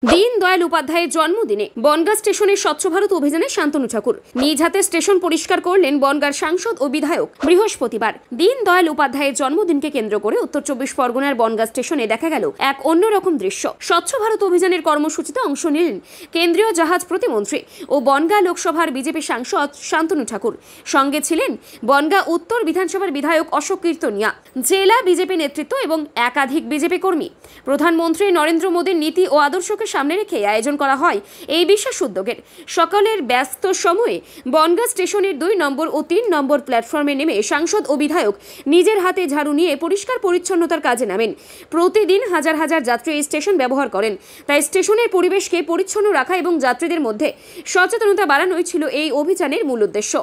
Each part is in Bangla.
দীনদয়াল উপাধ্যায়ের জন্মদিনে বনগাঁ স্টেশনের স্বচ্ছ ভারত অভিযানে শান্তনু ঠাকুর নিজ হাতে স্টেশন পরিষ্কার করলেন বনগাঁর সাংসদ ও বিধায়ক। বৃহস্পতিবার দীনদয়াল উপাধ্যায়ের জন্মদিনকে কেন্দ্র করে উত্তর চব্বিশ পরগনার বনগাঁ স্টেশনে দেখা গেল এক অন্যরকম দৃশ্য। স্বচ্ছ ভারত অভিযানের কর্মসূচিতে অংশ নিলেন কেন্দ্রীয় জাহাজ প্রতিমন্ত্রী ও বনগাঁ লোকসভার বিজেপি সাংসদ শান্তনু ঠাকুর। সঙ্গে ছিলেন বনগাঁ উত্তর বিধানসভার বিধায়ক অশোক কীর্তনিয়া, জেলা বিজেপি নেতৃত্ব এবং একাধিক বিজেপি কর্মী। প্রধানমন্ত্রী নরেন্দ্র মোদীর নীতি ও আদর্শকে সামনে রেখে আয়োজন করা হয় এই বিশেষ উদ্যোগের। সকালের ব্যস্ত সময়ে বনগাঁ স্টেশনের 2 নম্বর ও 3 নম্বর প্ল্যাটফর্মে নেমে সাংসদ ও বিধায়ক নিজের হাতে ঝাড়ু নিয়ে পরিষ্কার পরিচ্ছন্নতার কাজে নামেন। প্রতিদিন হাজার হাজার যাত্রী এই স্টেশন ব্যবহার করেন, তাই স্টেশনের পরিবেশকে পরিচ্ছন্ন রাখা এবং যাত্রীদের মধ্যে সচেতনতা বাড়ানোই ছিল এই অভিযানের মূল উদ্দেশ্য।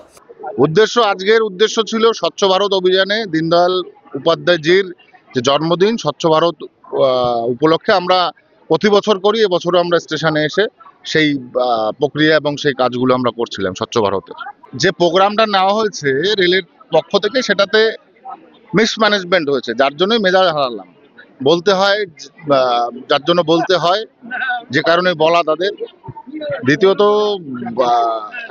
আজকের উদ্দেশ্য ছিল স্বচ্ছ ভারত অভিযানে দীনদয়াল উপাধ্যায়জির যে জন্মদিন, স্বচ্ছ ভারত উপলক্ষে আমরা প্রতি বছর করি। এবছরও আমরা স্টেশনে এসে সেই প্রক্রিয়া এবং সেই কাজগুলো আমরা করছিলাম। স্বচ্ছ ভারতে যে প্রোগ্রামটা নেওয়া হয়েছে রেলের পক্ষ থেকে, সেটাতে মিসম্যানেজমেন্ট হয়েছে, যার জন্যই মেজাজ হারালাম। বলতে হয় যার জন্য বলতে হয়, যে কারণে বলা তাদের। দ্বিতীয়ত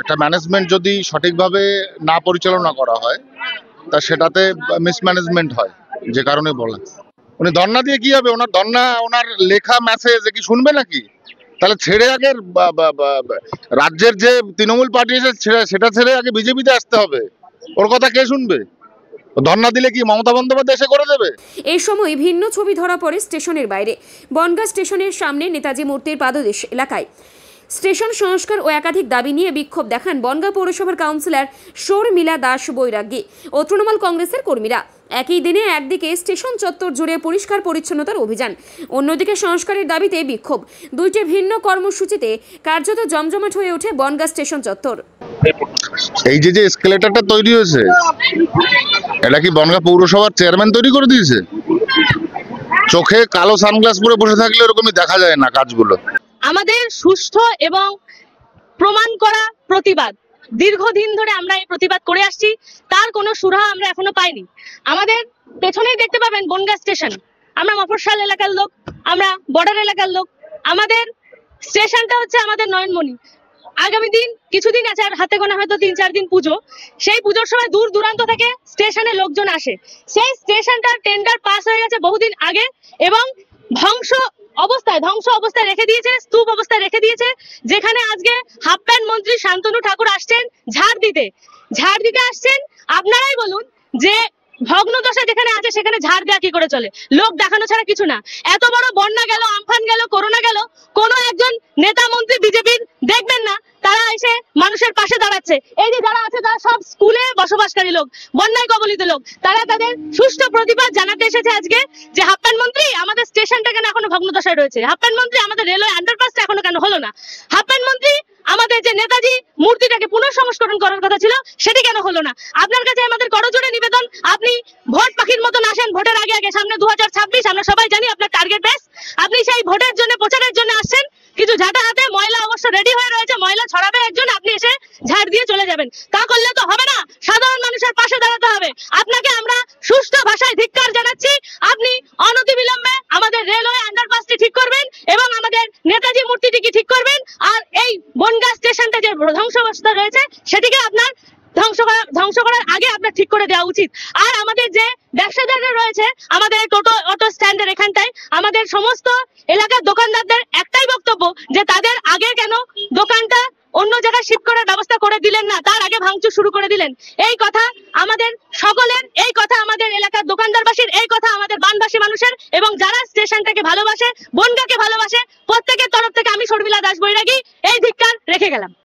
একটা ম্যানেজমেন্ট যদি সঠিকভাবে না পরিচালনা করা হয় তা সেটাতে মিসম্যানেজমেন্ট হয়, যে কারণে বলা। উনি ধর্ণা দিয়ে কি হবে? ওনার ধর্ণা, ওনার লেখা মেসেজ কি শুনবে নাকি? তাহলে ছেড়ে আগে রাজ্যের যে তৃণমূল পার্টি এসে সেটা ছেড়ে আগে বিজেপিতে আসতে হবে। ওর কথা কে শুনবে? ধর্ণা দিলে কি মমতা বন্দ্যোপাধ্যায় এসে করে দেবে? এই সময় ভিন্ন ছবি ধরা পড়ে স্টেশনের বাইরে। বনগাঁ স্টেশনের সামনে নেতাজি মূর্তির পাদদেশ এলাকায় স্টেশন সংস্কার ও একাধিক দাবি নিয়ে বিক্ষোভ দেখান বনগাঁ পৌরসভার কাউন্সিলর শর্মিলা দাস বৈরাগ্যী ও তৃণমূল কংগ্রেসের কর্মীরা। একই দিনে একদিকে স্টেশন চত্বর জুড়ে পরিষ্কার পরিচ্ছন্নতার অভিযান, অন্যদিকে সংস্কারের দাবিতে বিক্ষোভ। দুইটি ভিন্ন কর্মসূচিতে কার্যত জমজমাট হয়ে ওঠে বনগাঁ স্টেশন চত্বর। এই যে এসকেলেটরটা তৈরি হয়েছে, এটা কি বনগাঁ পৌরসভার চেয়ারম্যান তৈরি করে দিয়েছে? চোখে কালো সানগ্লাস পরে বসে থাকলে এরকমই দেখা যায় না কাজগুলো। আমাদের সুষ্ঠু এবং প্রমাণ করা প্রতিবাদ, দীর্ঘদিন ধরে আমরা এই প্রতিবাদ করে আসছি, তার কোনো সুরাহা আমরা এখনো পাইনি। আমাদের পেছনেই দেখতে পাবেন বনগাঁ স্টেশন। আমরা মফস্বল এলাকার লোক, আমরা বর্ডার এলাকার লোক। আমাদের স্টেশনটা হচ্ছে আমাদের নয়নমণি। আগামী দিন কিছুদিন আছে, আর হাতে গোনা হয়তো 3-4 দিন পুজো। সেই পুজোর সময় দূর দূরান্ত থেকে স্টেশনে লোকজন আসে। সেই স্টেশনটার টেন্ডার পাস হয়ে গেছে বহুদিন আগে এবং ধ্বংস অবস্থায় রেখে দিয়েছে, স্তূপ অবস্থায় রেখে দিয়েছে, যেখানে আজকে হাফ প্যান্ট মন্ত্রী শান্তনু ঠাকুর আসছেন ঝাড় দিতে আসছেন। আপনারাই বলুন যে ভগ্ন দশা যেখানে আছে সেখানে ঝাড় দেওয়া কি করে চলে? লোক দেখানো ছাড়া কিছু না। এত বড় বন্যা গেল, আমফান গেল, করোনা গেল, কোনো একজন নেতা মন্ত্রী বিজেপির দেখবেন না তারা এসে মানুষের পাশে দাঁড়াচ্ছে। এই যে যারা আছে তারা সব স্কুলে বসবাসকারী লোক, বন্যায় কবলিত লোক। তারা তাদের সুষ্ঠু প্রতিবাদ জানাতে এসেছে আজকে যে হাফ প্যান্ট মন্ত্রী আমাদের স্টেশনটা কেন এখনো ভগ্ন দশায় রয়েছে? হাফ প্যান্ট মন্ত্রী আমাদের রেলওয়ে আন্ডারপাসটা এখনো কেন হলো না? হাফ প্যান্ট মন্ত্রী আমাদের যে নেতাজি মূর্তিটাকে পুনঃসংস্করণ করার কথা ছিল সেটি কেন হলো না? আপনার কাছে আমাদের করজোড়ে নিবেদন, আপনি ভোট পাখির মতন আসেন ভোটের আগে। সামনে 2026, আমরা সবাই জানি আপনার টার্গেট বেস। আপনি সেই ভোটের জন্য, প্রচারের জন্য আসছেন, কিছু ঝাঁটা হাতে, ময়লা অবশ্য রেডি হয়ে রয়েছে, ময়লা ছড়াবে একজন, আপনি এসে ঝাড় দিয়ে চলে যাবেন। তা করলে তো হবে না, সাধারণ মানুষের পাশে দাঁড়াতে হবে। আপনাকে আমরা সুষ্ঠু ভাষায় ধিক্কার জানাচ্ছি। আপনি অনতিবিলম্বে আমাদের রেলওয়ে আন্ডারপাসটি ঠিক করবেন এবং আমাদের নেতাজি মূর্তিটিকে ঠিক করবেন। আর এই বনগাঁ স্টেশনটা যে ধ্বংস অবস্থা রয়েছে সেটিকে আপনার ধ্বংস করার আগে আপনার ঠিক করে দেওয়া উচিত। আর আমাদের যে ব্যবসাদাররা রয়েছে, আমাদের টোটো অটো স্ট্যান্ডের এখানটায় আমাদের সমস্ত এলাকার দোকানদারদের একটাই বক্তব্য যে তাদের আগে কেন দোকানটা অন্য জায়গায় শিফট করার ব্যবস্থা করে দিলেন না, তার আগে ভাঙচুর শুরু করে দিলেন। এই কথা আমাদের সকলের, এই কথা আমাদের এলাকার দোকানদারবাসীর, এই কথা আমাদের বানবাসী মানুষের, এবং যারা স্টেশনটাকে ভালোবাসে, বনগাঁকে ভালোবাসে, প্রত্যেকের তরফ থেকে আমি শর্মিলা দাস বৈরাগী এই ধিক্কার রেখে গেলাম।